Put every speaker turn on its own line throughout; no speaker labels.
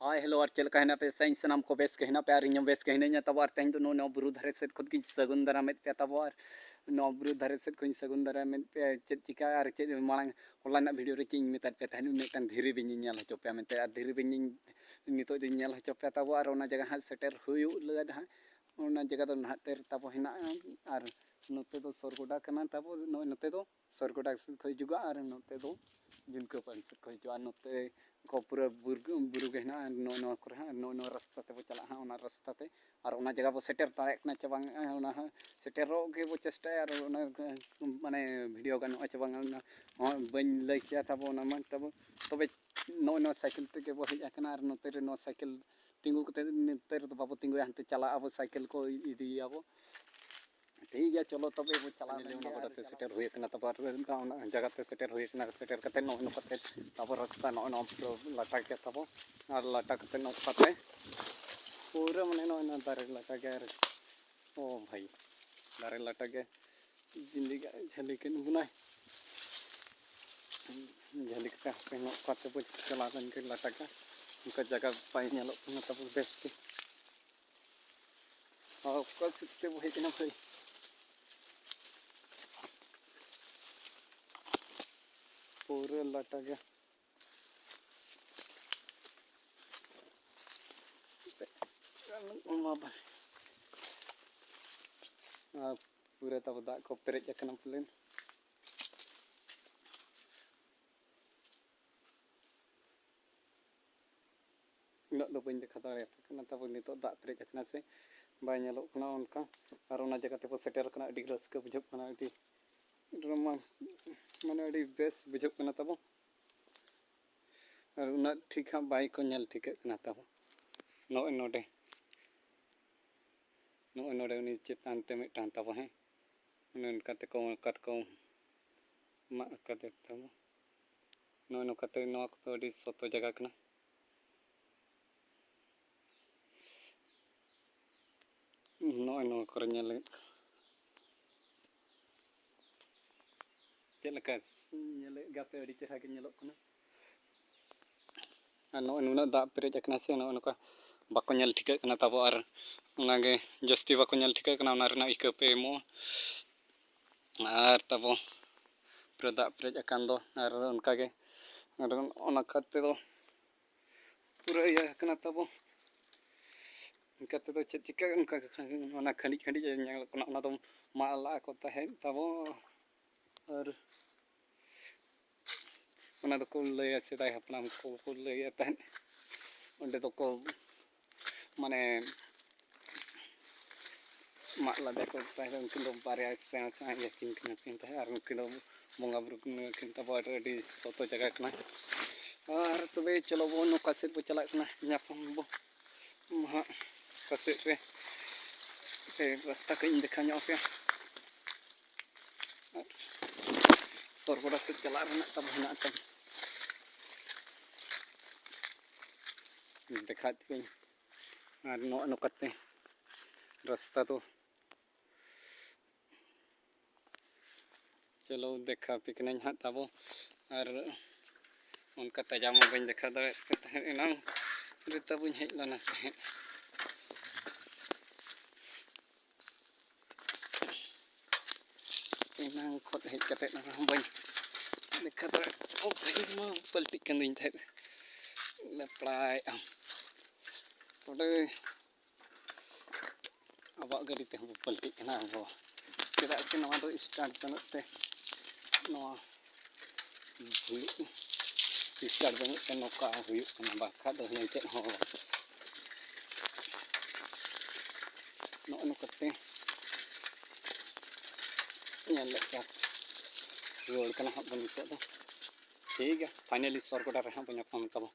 Hi hello और चल कहना पे सही सनाम को बेस कहना पे आरिᱧ बेस कहना तब और तेज नो नो बुरु धारे सेट खुद की सगुन दारा में पे तब और नो बुरु धारे सेट खुद सगुन दारा में पे चेत चिका और चेत मांग होला ना वीडियो रे चिंग मेता पे तहनु मेतन धीरे बिन नेल हचो पे मेते धीरे बिन नितो दिन नेल हचो पे तब और ओना जगह हा सेटर हुयु लद हा ओना जगह दो नातेर तब हिना और नोते दो सरगोडा कना तब नोते दो सरगोडा से खय जुगा और नोते दो जिनको पर से खय जुआ नोते को पूरा बुरु के ना नो नो करे नो नो रास्ता ते बो चला हा ओना रास्ता ते और ओना जगह बो सेटर तारे कना चे बांग ओना सेटेरो के बो चेष्टा और ओना माने वीडियो गानो चे बांग बन लई किया था ओना मन तब तबे नो नो साइकिल ते के बो हेज आकना और नोते रे नो साइकिल तिंगु कते नोते रे बाबू तिंगु हनते चला अब साइकिल को इदी आबो ठीक है चलो तब वो चला पे सेटर हुए तब जगह पे सेटर हुए सेटर करते नो नो करते तब रास्ता नो नो लटा के तब और लटा करते नो करते पूरा मने नो नो दारे लटा के ओ भाई दारे लटा के जिंदगी झली के बुनाई झली के पे नो करते वो चला के लटा के उनका जगह पाई नेलो तब बेस्ट और को सिस्टम है कि ना भाई पूरे लटा गया पूरे तब दाग को पेरेज अकना प्लेन इन दो बी देखा दाड़ा तब नित दाग पेरेज अकना से बाय नेलोग उनका और ओना जगह तब सेटर कना अड़ी रस्का बुझाग कना अड़ी माने अड़ी बेस बुझाग कना तब और उना ठीक हाँ बाय को नेल ठीक कना तब नो नोडे नो नोडे उनी चेतान ते मिटान तब है उनका ते को कट को मा कते तब नो नो कते नो तो अड़ी सोतो जगह कना नो नो करे नेल चलका नेल गापे अड़ी चेहरा के नेलो कना नो नुना दाग पेरेज अकना से नो नका बाको नेल ठीक कना तब और उनागे जस्ती बाको नेल ठीक कना उना रेना इका पे मो और तब पूरा दाग पेरेज अकान दो और उनका के और ओना कते दो पूरा या कना तब कते दो चेत चिका उनका ओना खंडी खंडी नेल कना ओना दो माला को तहे तब और ओना दो को लय सेदाय हपलाम को लय तहन ओंडे दो को माने माला देखो तहे उनकिन दो बारिया सेना से याकिन कना किन तहे और उनकिन दो बंगा बुरु किन तब अड़ी सोतो जगह कना और तबे चलो वो नो कासेट बो चला कना न्यापम बो मा कासेट रे रास्ता कहीं देखा ᱧᱚᱜ पे सरगोडा से चला रहा तब हेना तब देखा थी और नो नो करते रास्ता तो चलो देखा पिकने हाँ तब और उनका तजामा बी देखा दाड़ा रेता बी हेज लना तहें एनांग खत हेज कते बी देखा दाड़ा ओ भाई मा पलटी कनी थे लपड़ाय तोड़े अब गाड़ी ते हम पलटी कना अब चेदा से नवा दो स्टार्ट बनते नवा स्टार्ट बनते नौका हुई बाखा दो चेद हो नो करते रोड कना हाँ बन नित ठीक है फाइनली सरगोडा रे हाँ बन नाम तब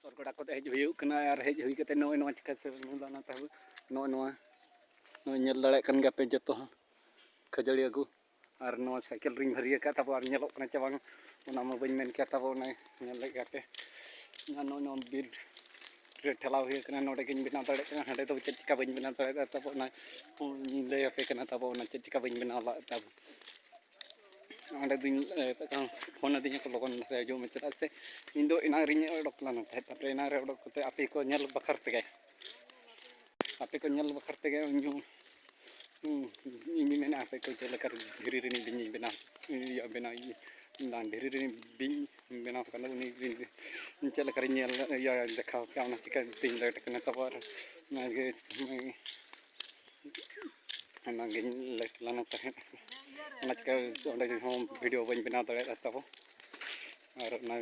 सरगोडा को हेज हुई और हेज हुई कते नो नो चिका से लाना तब नो नो नेल दाड़े कन गपे जतो खजड़ी अगु और नो साइकिल रिंग भरिया का तब और नेलो कना चे बांग ओना मा बन मेन के तब ओना नेल लेगाते नो नो बिर रे ठेला हुई कना नोडे किन बिना दाड़े कना हडे तो चिका बन बिना दाड़े तब ओना ले पे कना तब ओना चिका बन बिना ला तब ᱚᱸᱰᱮ ᱫᱩᱧ ᱯᱷᱳᱱ ᱟᱹᱫᱤᱧᱟ ᱠᱚ ᱞᱚᱜᱚᱱ ᱫᱷᱟᱨᱟ ᱦᱤᱡᱩᱜ ᱢᱮ, ᱪᱮᱫᱟᱜ ᱥᱮ ᱤᱧ ᱫᱚ ᱮᱱᱟᱝ ᱨᱤᱧ ᱚᱰᱚᱠ ᱞᱮᱱᱟ ᱛᱟᱦᱮᱸᱫ, ᱛᱟᱨᱯᱚᱨᱮ ᱮᱱᱟᱝ ᱨᱮ ᱚᱰᱚᱠ ᱠᱟᱛᱮ ᱟᱯᱮ ᱠᱚ ᱧᱮᱞ ᱵᱟᱠᱷᱨᱟ ᱛᱮᱜᱮ ᱤᱧ ᱢᱮᱱᱟ ᱟᱯᱮ ᱠᱚ ᱪᱮᱫ ᱞᱮᱠᱟ ᱫᱷᱤᱨᱤ ᱨᱤᱱᱤᱡ ᱵᱤᱧᱤᱧ ᱵᱮᱱᱟᱣ ᱫᱷᱤᱨᱤ ᱨᱤᱱᱤᱡ ᱵᱤᱧ ᱵᱮᱱᱟᱣ ᱠᱟᱱᱟ, ᱩᱱᱤ ᱪᱮᱫ ᱞᱮᱠᱟ ᱨᱤᱧ ᱫᱮᱠᱷᱟᱣ ᱠᱮᱜᱼᱟ, ᱚᱱᱟ ᱪᱤᱠᱟᱹ ᱛᱮᱧ ᱞᱮᱴ ᱠᱟᱱᱟ ᱛᱟᱵᱚ ᱟᱨ ᱚᱱᱟᱜᱤᱧ ᱞᱮᱴ ᱞᱮᱱᱟ ᱛᱟᱦᱮᱸᱫ, ᱚᱱᱟ ᱪᱤᱠᱟᱹ ᱚᱸᱰᱮ ᱦᱚᱸ ᱵᱷᱤᱰᱤᱭᱳ ᱵᱟᱹᱧ ᱵᱮᱱᱟᱣ ᱫᱟᱲᱮᱭᱟᱜᱼᱟ ᱛᱟᱵᱚ, ᱟᱨ ᱚᱱᱟ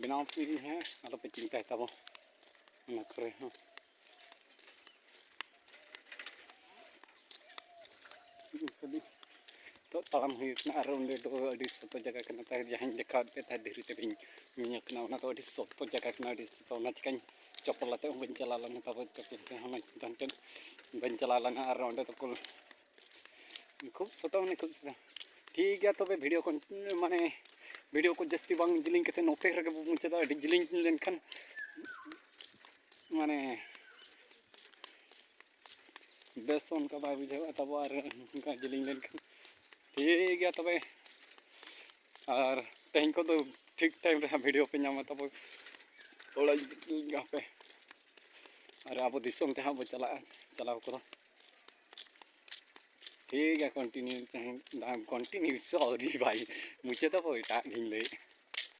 ᱵᱮᱱᱟᱣ ᱯᱮ ᱦᱮᱸ, ᱟᱞᱚᱯᱮ ᱪᱤᱱᱛᱟᱹᱭ ᱛᱟᱵᱚ ᱚᱱᱟ ᱠᱚᱨᱮ ᱦᱚᱸ ᱛᱚ ᱛᱟᱲᱟᱢ ᱦᱩᱭ ᱠᱟᱱᱟ, ᱟᱨ ᱚᱸᱰᱮ ᱫᱚ ᱟᱹᱰᱤ ᱥᱚᱠᱛᱚ ᱡᱟᱭᱜᱟ ᱠᱟᱱᱟ, ᱛᱟᱦᱮᱸ ᱡᱟᱦᱟᱸᱧ ᱫᱮᱠᱷᱟᱣ ᱯᱮ ᱛᱟᱦᱮᱸᱫ ᱫᱷᱤᱨᱤ ᱛᱮ ᱵᱤᱧ ᱠᱟᱱᱟ, ᱚᱱᱟ ᱫᱚ ᱟᱹᱰᱤ ᱥᱚᱠᱛᱚ ᱡᱟᱭᱜᱟ ᱠᱟᱱᱟ, ᱟᱹᱰᱤ ᱥᱚᱠᱛᱚ, ᱚᱱᱟ ᱪᱤᱠᱟᱹᱧ ᱪᱚᱯᱚᱞ ᱟᱛᱮᱫ ᱦᱚᱸ ᱵᱟᱹᱧ ᱪᱟᱞᱟᱣ ᱞᱮᱱᱟ, ᱛᱟᱵᱚ ᱪᱚᱯᱚᱞ ᱛᱮᱦᱚᱸ ᱦᱟᱱᱛᱮ ᱵᱟᱹᱧ ᱪᱟᱞᱟᱣ ᱞᱮᱱᱟ, ᱟᱨ ᱚᱸᱰᱮ ᱫᱚᱠᱚ ᱠᱷᱩᱵ ᱥᱚᱛᱚ ᱠᱷᱩᱵ ᱥᱚᱛᱚ ᱴᱷᱤᱠ ᱜᱮᱭᱟ ᱛᱚᱵᱮ ᱵᱷᱤᱰᱤᱭᱳ ᱠᱚ ᱢᱟᱱᱮ ᱵᱷᱤᱰᱤᱭᱳ ᱠᱚ ᱡᱟᱹᱥᱛᱤ ᱵᱟᱝ ᱡᱮᱞᱮᱧ ᱠᱟᱛᱮᱫ ᱱᱚᱛᱮ ᱨᱮᱜᱮ ᱵᱚ ᱢᱩᱪᱟᱹᱫᱟ, ᱟᱹᱰᱤ ᱡᱮᱞᱮᱧ ᱞᱮᱱᱠᱷᱟᱱ ᱢᱟᱱᱮ ᱵᱮᱥ ᱚᱱᱠᱟ ᱵᱟᱭ ᱵᱩᱡᱷᱟᱹᱜᱼᱟ ᱛᱟᱵᱚ, ᱟᱨ ᱚᱱᱠᱟ ᱡᱮᱞᱮᱧ ᱞᱮᱱᱠᱷᱟᱱ ᱴᱷᱤᱠ ᱜᱮᱭᱟ ᱛᱚᱵᱮ, ᱟᱨ ᱛᱮᱦᱮᱧ ᱠᱚᱫᱚ ᱴᱷᱤᱠ ᱴᱟᱭᱤᱢ ᱨᱮ ᱦᱟᱸᱜ ᱵᱷᱤᱰᱤᱭᱳ ᱯᱮ ᱧᱟᱢᱟ ᱛᱟᱵᱚ, ᱚᱲᱟᱜ ᱦᱟᱯᱮ, ᱟᱨ ᱟᱵᱚ ᱫᱤᱥᱚᱢ ᱛᱮ ᱦᱟᱸᱜ ᱵᱚ ᱪᱟᱞᱟᱜᱼᱟ ᱪᱟᱞᱟᱣ ᱠᱚᱫᱚ, ᱴᱷᱤᱠ ᱜᱮᱭᱟ ᱠᱚᱱᱴᱤᱱᱤᱭᱩ ᱥᱚᱨᱤ ᱵᱷᱟᱭ ᱢᱩᱪᱟᱹᱫ ᱟᱵᱚ ᱮᱴᱟᱜ ᱜᱤᱧ ᱞᱟᱹᱭᱮᱫᱼᱟ᱾